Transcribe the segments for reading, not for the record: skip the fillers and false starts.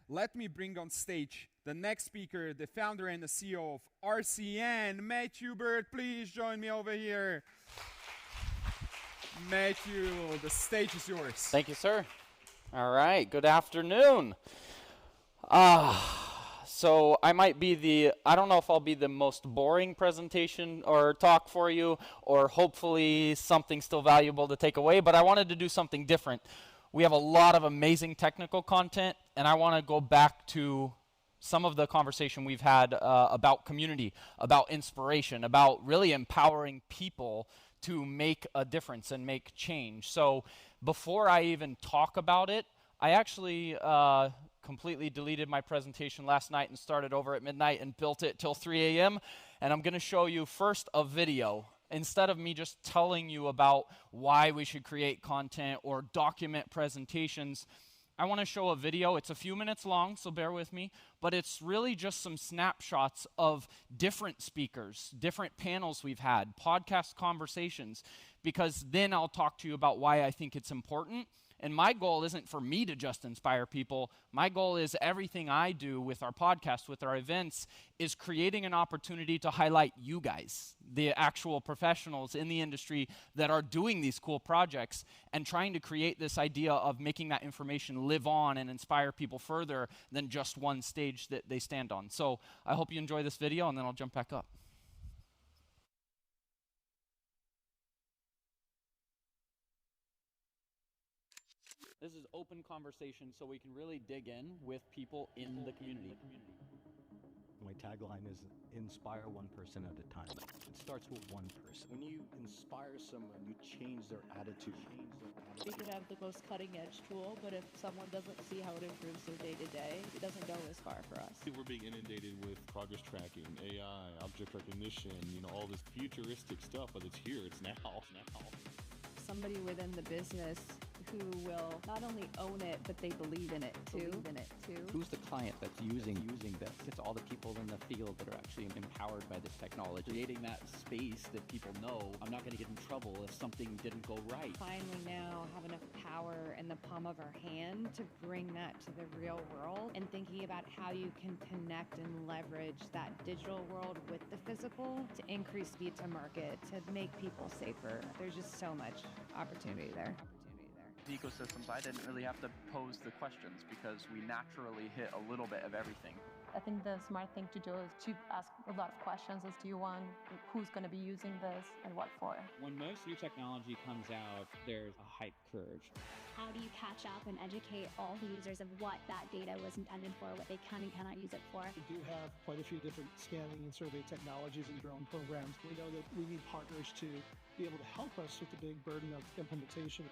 let me bring on stage the next speaker, the founder and the CEO of RCN, Matthew Byrd. Please join me over here. Matthew, the stage is yours. Thank you, sir. All right, good afternoon. So I might be I don't know if I'll be the most boring presentation or talk for you, or hopefully something still valuable to take away, but I wanted to do something different. We have a lot of amazing technical content, and I want to go back to some of the conversation we've had about community, about inspiration, about really empowering people to make a difference and make change. So before I even talk about it, I actually completely deleted my presentation last night and started over at midnight and built it till 3 a.m. And I'm going to show you first a video. Instead of me just telling you about why we should create content or document presentations, I want to show a video. It's a few minutes long, so bear with me, but it's really just some snapshots of different speakers, different panels we've had, podcast conversations, because then I'll talk to you about why I think it's important. And my goal isn't for me to just inspire people. My goal is everything I do with our podcast, with our events, is creating an opportunity to highlight you guys, the actual professionals in the industry that are doing these cool projects, and trying to create this idea of making that information live on and inspire people further than just one stage that they stand on. So I hope you enjoy this video, and then I'll jump back up. This is open conversation, so we can really dig in with people in the community. My tagline is inspire one person at a time. It starts with one person. When you inspire someone, you change their attitude. We could have the most cutting edge tool, but if someone doesn't see how it improves their day to day, it doesn't go as far for us. We're being inundated with progress tracking, AI, object recognition, all this futuristic stuff, but it's here, it's now. Somebody within the business who will not only own it, but they believe in it too. Who's the client that's using this? It's all the people in the field that are actually empowered by this technology. Creating that space that people know, I'm not going to get in trouble if something didn't go right. Finally now have enough power in the palm of our hand to bring that to the real world, and thinking about how you can connect and leverage that digital world with the physical to increase speed to market, to make people safer. There's just so much opportunity there. Ecosystems, I didn't really have to pose the questions because we naturally hit a little bit of everything. I think the smart thing to do is to ask a lot of questions as to who's going to be using this and what for. When most new technology comes out, there's a hype curve. How do you catch up and educate all the users of what that data was intended for, what they can and cannot use it for? We do have quite a few different scanning and survey technologies and drone programs. We know that we need partners to be able to help us with the big burden of implementation.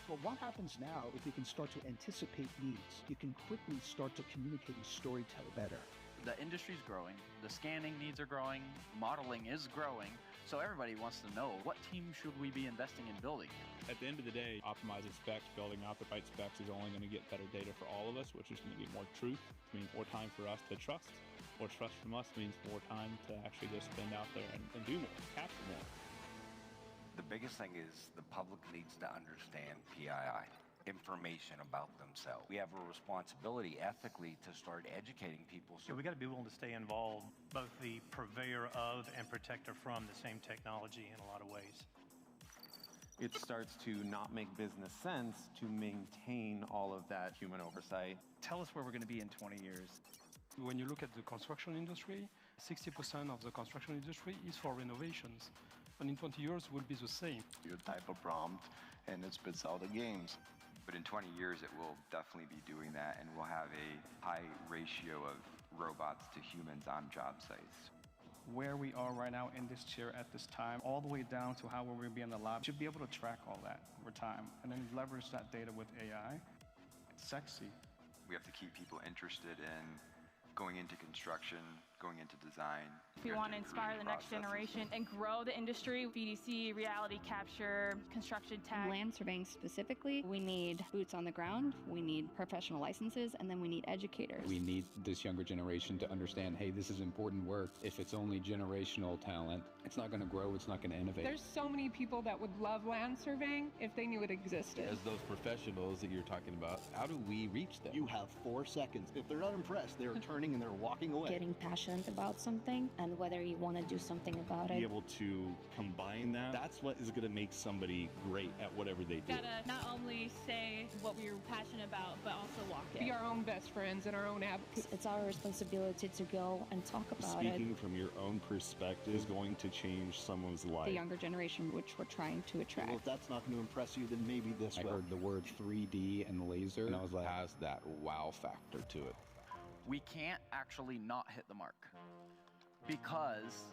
Well, what happens now if you can start to anticipate needs? You can quickly start to communicate and storytell better. The industry's growing, the scanning needs are growing, modeling is growing, so everybody wants to know, what team should we be investing in building? At the end of the day, optimizing specs, building out the right specs is only going to get better data for all of us, which is going to get more truth. It means more time for us to trust. More trust from us means more time to actually just spend out there and do more, capture more. The biggest thing is the public needs to understand PII, information about themselves. We have a responsibility ethically to start educating people. So we got to be willing to stay involved, both the purveyor of and protector from the same technology in a lot of ways. It starts to not make business sense to maintain all of that human oversight. Tell us where we're going to be in 20 years. When you look at the construction industry, 60% of the construction industry is for renovations. And in 20 years, it will be the same. You type a prompt, and it spits out the games. But in 20 years, it will definitely be doing that, and we'll have a high ratio of robots to humans on job sites. Where we are right now in this chair at this time, all the way down to how we're going to be in the lab, should be able to track all that over time, and then leverage that data with AI. It's sexy. We have to keep people interested in going into construction, going into design. If you want to inspire the next generation and grow the industry, VDC, reality capture, construction tech. Land surveying specifically, we need boots on the ground, we need professional licenses, and then we need educators. We need this younger generation to understand, hey, this is important work. If it's only generational talent, it's not going to grow, it's not going to innovate. There's so many people that would love land surveying if they knew it existed. As those professionals that you're talking about, how do we reach them? You have 4 seconds. If they're not impressed, they're turning and they're walking away. Getting passionate about something and whether you want to do something about it. Be able to combine that, that's what is going to make somebody great at whatever they do. Gotta not only say what we're passionate about, but also walk it. Be our own best friends and our own advocates. It's our responsibility to go and talk about it. Speaking from your own perspective is going to change someone's life. The younger generation, which we're trying to attract. Well, if that's not going to impress you, then maybe this will. I heard the word 3D and laser, and I was like, has that wow factor to it. We can't actually not hit the mark because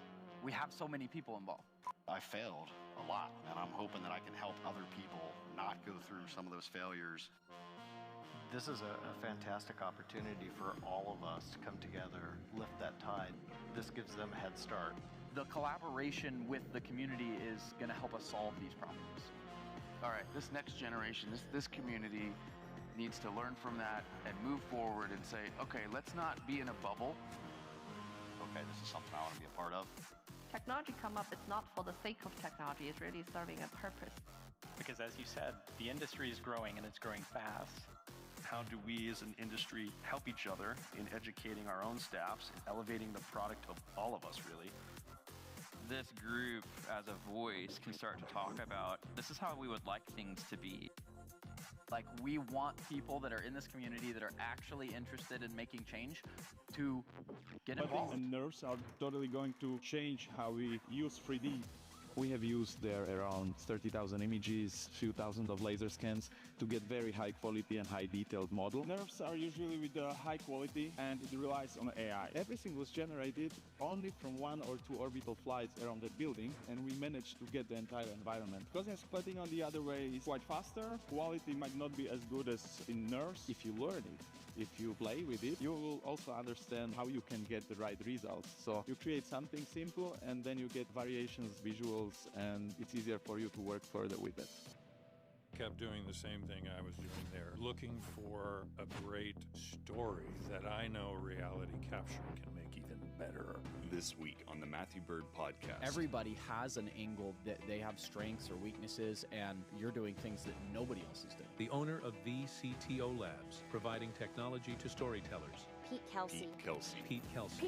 we have so many people involved. I failed a lot, and I'm hoping that I can help other people not go through some of those failures. This is a fantastic opportunity for all of us to come together, lift that tide. This gives them a head start. The collaboration with the community is going to help us solve these problems. All right, this next generation, this community needs to learn from that and move forward and say, okay, let's not be in a bubble. Okay, this is something I want to be a part of. Technology come up, it's not for the sake of technology, it's really serving a purpose. Because as you said, the industry is growing and it's growing fast. How do we as an industry help each other in educating our own staffs and elevating the product of all of us, really? This group, as a voice, can start to talk about, this is how we would like things to be. Like, we want people that are in this community that are actually interested in making change to get involved. And nerves are totally going to change how we use 3D. We have used there around 30,000 images, few thousands of laser scans to get very high quality and high detailed model. Nerves are usually with the high quality and it relies on AI. Everything was generated only from 1 or 2 orbital flights around the building, and we managed to get the entire environment. Because splitting on the other way is quite faster, quality might not be as good as in nerves. If you learn it, if you play with it, you will also understand how you can get the right results. So you create something simple and then you get variations, visuals, and it's easier for you to work further with it. Kept doing the same thing I was doing there, looking for a great story that I know reality capture can make even better. This week on the Matthew Byrd podcast. Everybody has an angle that they have strengths or weaknesses, and you're doing things that nobody else is doing. The owner of VCTO Labs, providing technology to storytellers. Pete Kelsey. Pete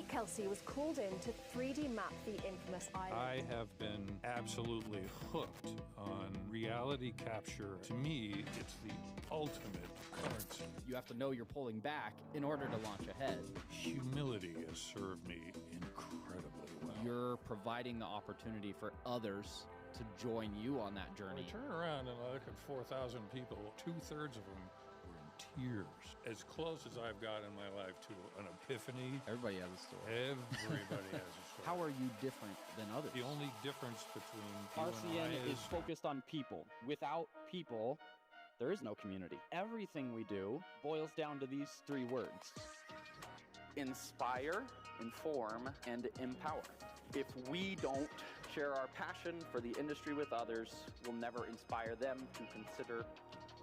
Kelsey was called in to 3D map the infamous island. I have been absolutely hooked on reality capture. To me, it's the ultimate currency. You have to know you're pulling back in order to launch ahead. Humility has served me incredibly well. You're providing the opportunity for others to join you on that journey. I turn around and I look at 4,000 people, 2/3 of them were in tears. As close as I've got in my life to an epiphany. Everybody has a story. Everybody has a story. How are you different than others? The only difference between you RCN and I is focused on people. Without people, there is no community. Everything we do boils down to these 3 words. Inspire, inform, and empower. If we don't share our passion for the industry with others, we'll never inspire them to consider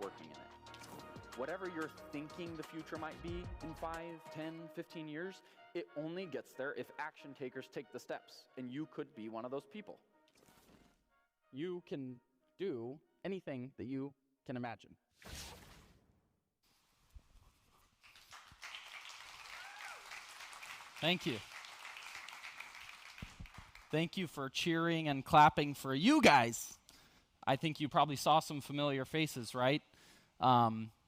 working in it. Whatever you're thinking the future might be in 5, 10, 15 years, it only gets there if action takers take the steps, and you could be one of those people. You can do anything that you can imagine. Thank you. Thank you for cheering and clapping for you guys. I think you probably saw some familiar faces, right?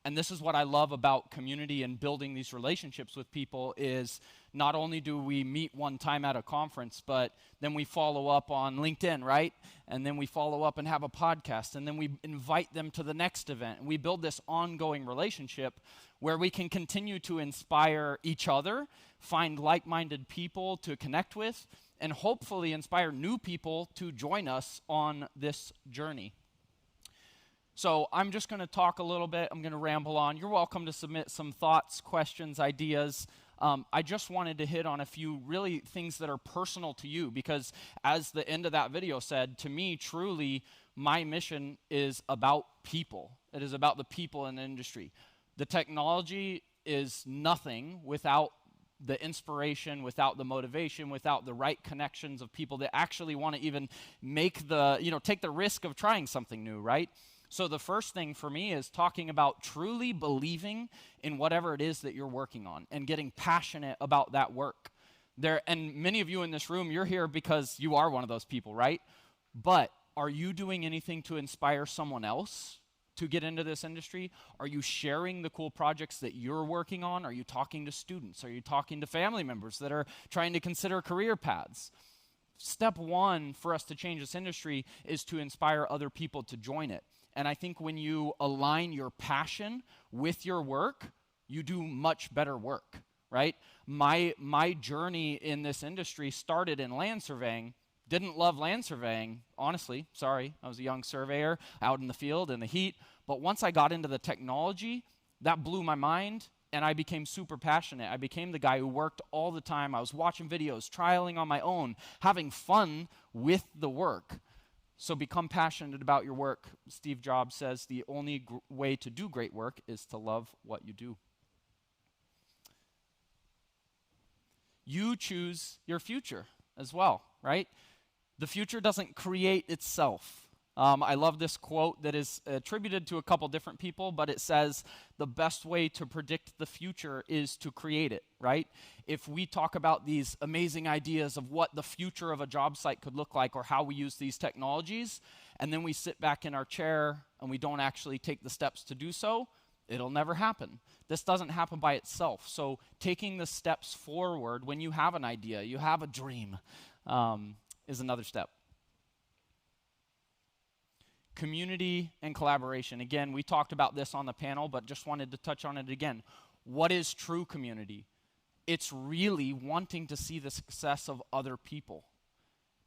And this is what I love about community and building these relationships with people is not only do we meet one time at a conference, but then we follow up on LinkedIn, right? And then we follow up and have a podcast, and then we invite them to the next event. And we build this ongoing relationship where we can continue to inspire each other, find like-minded people to connect with, and hopefully inspire new people to join us on this journey. So I'm just going to talk a little bit. I'm going to ramble on. You're welcome to submit some thoughts, questions, ideas. I just wanted to hit on a few really things that are personal to you, because as the end of that video said, to me, truly, my mission is about people. It is about the people in the industry. The technology is nothing without the inspiration, without the motivation, without the right connections of people that actually want to even make take the risk of trying something new, right? So the first thing for me is talking about truly believing in whatever it is that you're working on and getting passionate about that work. And many of you in this room, you're here because you are one of those people, right? But are you doing anything to inspire someone else to get into this industry? Are you sharing the cool projects that you're working on? Are you talking to students? Are you talking to family members that are trying to consider career paths? Step one for us to change this industry is to inspire other people to join it. And I think when you align your passion with your work, you do much better work, right? My journey in this industry started in land surveying. Didn't love land surveying, honestly, sorry. I was a young surveyor out in the field in the heat. But once I got into the technology, that blew my mind, and I became super passionate. I became the guy who worked all the time. I was watching videos, trialing on my own, having fun with the work. So become passionate about your work. Steve Jobs says the only way to do great work is to love what you do. You choose your future as well, right? The future doesn't create itself. I love this quote that is attributed to a couple different people, but it says the best way to predict the future is to create it, right? If we talk about these amazing ideas of what the future of a job site could look like or how we use these technologies, and then we sit back in our chair and we don't actually take the steps to do so, it'll never happen. This doesn't happen by itself. So taking the steps forward when you have an idea, you have a dream, is another step. Community and collaboration. Again, we talked about this on the panel, but just wanted to touch on it again. What is true community? It's really wanting to see the success of other people.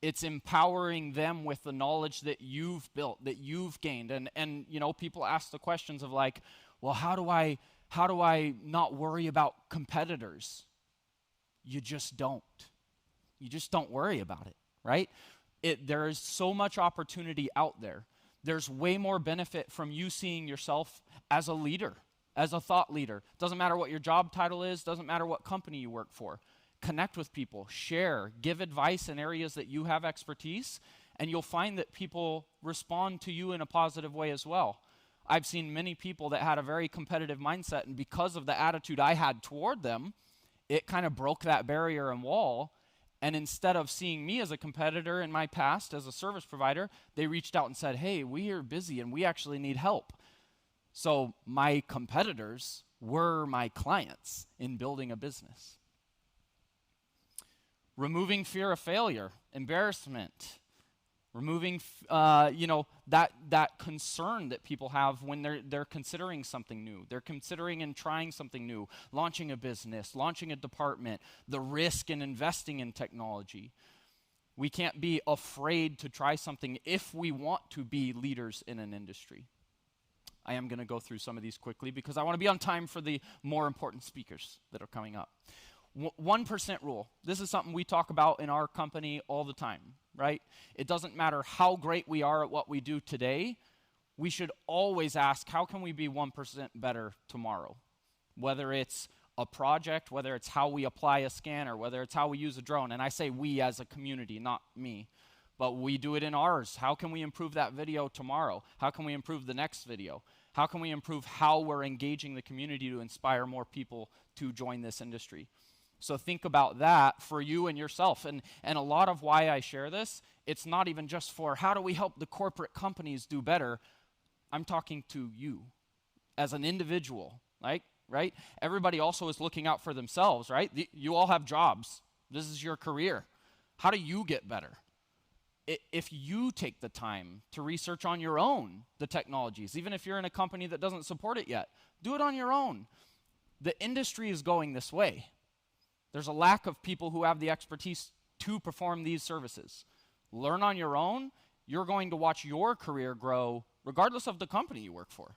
It's empowering them with the knowledge that you've built, that you've gained. And people ask the questions of like, well, how do I not worry about competitors? You just don't. You just don't worry about it, right? There is so much opportunity out there. There's way more benefit from you seeing yourself as a leader, as a thought leader. Doesn't matter what your job title is, doesn't matter what company you work for. Connect with people, share, give advice in areas that you have expertise, and you'll find that people respond to you in a positive way as well. I've seen many people that had a very competitive mindset, and because of the attitude I had toward them, it kind of broke that barrier and wall. And instead of seeing me as a competitor in my past as a service provider, they reached out and said, hey, we are busy and we actually need help. So my competitors were my clients in building a business. Removing fear of failure, embarrassment, removing that concern that people have when they're considering something new. They're considering and trying something new, launching a business, launching a department, the risk in investing in technology. We can't be afraid to try something if we want to be leaders in an industry. I am going to go through some of these quickly because I want to be on time for the more important speakers that are coming up. 1% rule. This is something we talk about in our company all the time, right? It doesn't matter how great we are at what we do today. We should always ask, how can we be 1% better tomorrow? Whether it's a project, whether it's how we apply a scanner, whether it's how we use a drone. And I say we as a community, not me. But we do it in ours. How can we improve that video tomorrow? How can we improve the next video? How can we improve how we're engaging the community to inspire more people to join this industry? So think about that for you and yourself. And a lot of why I share this, it's not even just for how do we help the corporate companies do better. I'm talking to you as an individual, right? Everybody also is looking out for themselves, right? You all have jobs. This is your career. How do you get better? If you take the time to research on your own the technologies, even if you're in a company that doesn't support it yet, do it on your own. The industry is going this way. There's a lack of people who have the expertise to perform these services. Learn on your own. You're going to watch your career grow regardless of the company you work for.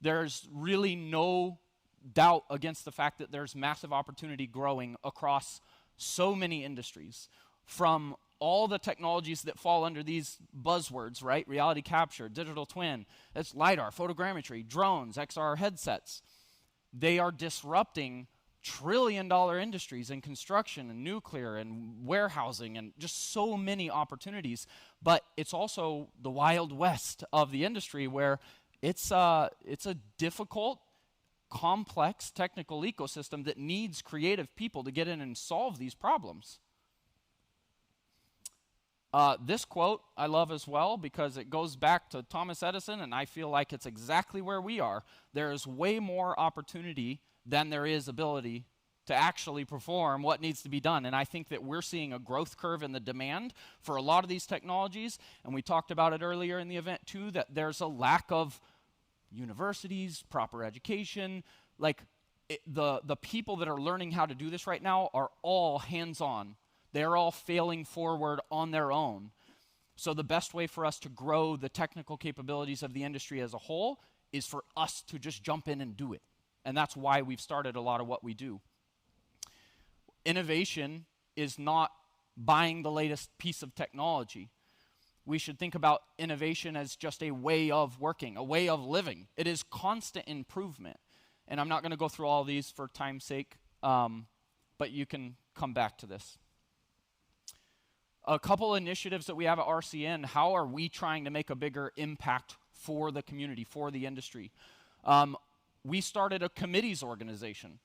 There's really no doubt against the fact that there's massive opportunity growing across so many industries, from all the technologies that fall under these buzzwords, right? Reality capture, digital twin, that's LiDAR, photogrammetry, drones, XR headsets. They are disrupting trillion-dollar industries in construction and nuclear and warehousing and just so many opportunities. But it's also the Wild West of the industry, where it's a difficult, complex technical ecosystem that needs creative people to get in and solve these problems. This quote I love as well, because it goes back to Thomas Edison, and I feel like it's exactly where we are. There is way more opportunity than there is ability to actually perform what needs to be done. And I think that we're seeing a growth curve in the demand for a lot of these technologies, and we talked about it earlier in the event too, that there's a lack of universities, proper education. Like, the people that are learning how to do this right now are all hands-on. They're all failing forward on their own. So the best way for us to grow the technical capabilities of the industry as a whole is for us to just jump in and do it. And that's why we've started a lot of what we do. Innovation is not buying the latest piece of technology. We should think about innovation as just a way of working, a way of living. It is constant improvement. And I'm not going to go through all these for time's sake, but you can come back to this. A couple initiatives that we have at RCN, how are we trying to make a bigger impact for the community, for the industry? We started a committees organization.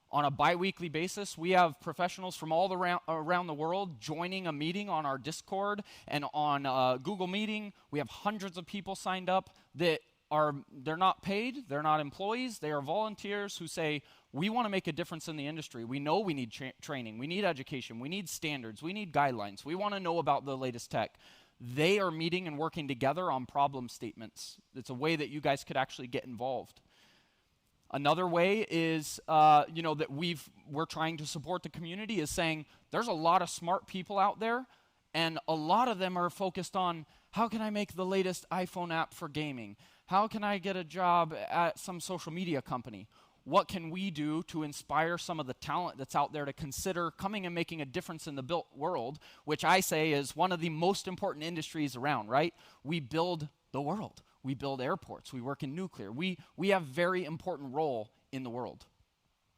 On a bi-weekly basis, we have professionals from all around the world joining a meeting on our Discord and on Google Meeting. We have hundreds of people signed up that they're not paid, they're not employees, they are volunteers who say, we want to make a difference in the industry. We know we need training, we need education, we need standards, we need guidelines, we want to know about the latest tech. They are meeting and working together on problem statements. It's a way that you guys could actually get involved. Another way is, that we're trying to support the community is saying there's a lot of smart people out there, and a lot of them are focused on, how can I make the latest iPhone app for gaming? How can I get a job at some social media company? What can we do to inspire some of the talent that's out there to consider coming and making a difference in the built world, which I say is one of the most important industries around, right? We build the world. We build airports. We work in nuclear. We have a very important role in the world.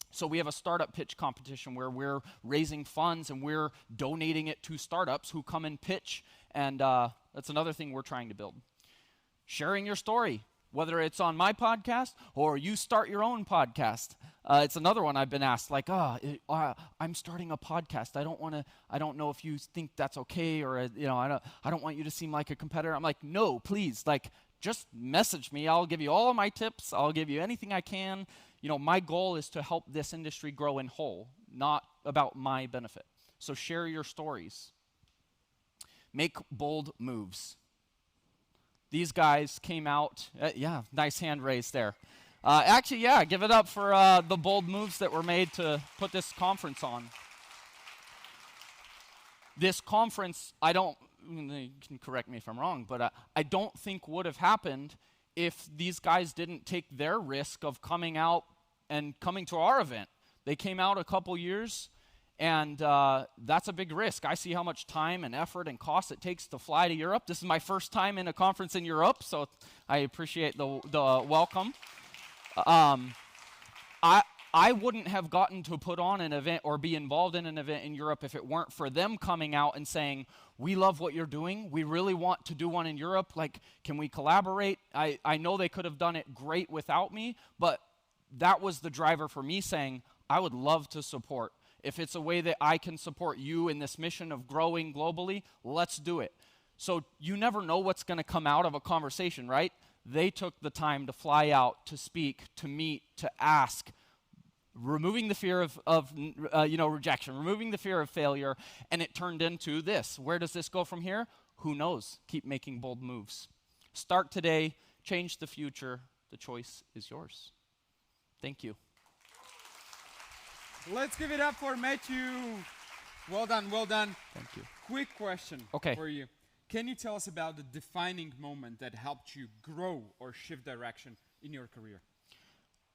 So we have a startup pitch competition where we're raising funds and we're donating it to startups who come and pitch. And that's another thing we're trying to build. Sharing your story, whether it's on my podcast or you start your own podcast. It's another one I've been asked, like, I'm starting a podcast. I don't know if you think that's okay, or I don't want you to seem like a competitor. I'm like, no, please, just message me. I'll give you all of my tips. I'll give you anything I can. My goal is to help this industry grow in whole, not about my benefit. So share your stories. Make bold moves. These guys came out. Nice hand raised there. Give it up for the bold moves that were made to put this conference on. This conference, you can correct me if I'm wrong, but I don't think would have happened if these guys didn't take their risk of coming out and coming to our event. They came out a couple years, and that's a big risk. I see how much time and effort and cost it takes to fly to Europe. This is my first time in a conference in Europe, so I appreciate the welcome. I wouldn't have gotten to put on an event or be involved in an event in Europe if it weren't for them coming out and saying, we love what you're doing. We really want to do one in Europe. Can we collaborate? I know they could have done it great without me, but that was the driver for me saying, I would love to support. If it's a way that I can support you in this mission of growing globally, let's do it. So you never know what's going to come out of a conversation, right? They took the time to fly out, to speak, to meet, to ask, removing the fear of rejection, removing the fear of failure, and it turned into this. Where does this go from here? Who knows? Keep making bold moves. Start today, change the future. The choice is yours. Thank you. Let's give it up for Matthew. Well done, well done. Thank you. Quick question for you. Can you tell us about the defining moment that helped you grow or shift direction in your career?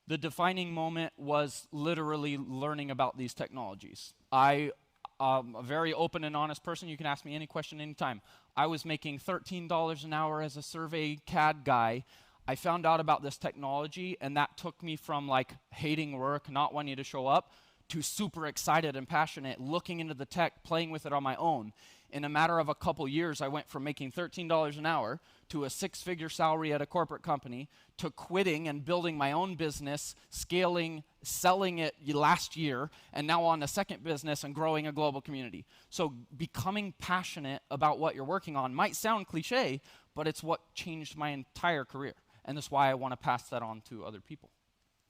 The defining moment was literally learning about these technologies. I'm a very open and honest person. You can ask me any question anytime. I was making $13 an hour as a survey CAD guy. I found out about this technology, and that took me from like hating work, not wanting to show up, to super excited and passionate, looking into the tech, playing with it on my own. In a matter of a couple years, I went from making $13 an hour to a six-figure salary at a corporate company, to quitting and building my own business, scaling, selling it last year, and now on a second business and growing a global community. So becoming passionate about what you're working on might sound cliche, but it's what changed my entire career. And that's why I want to pass that on to other people.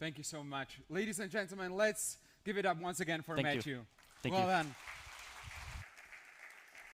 Thank you so much. Ladies and gentlemen, let's give it up once again for Thank Matthew. You. Thank well you. done.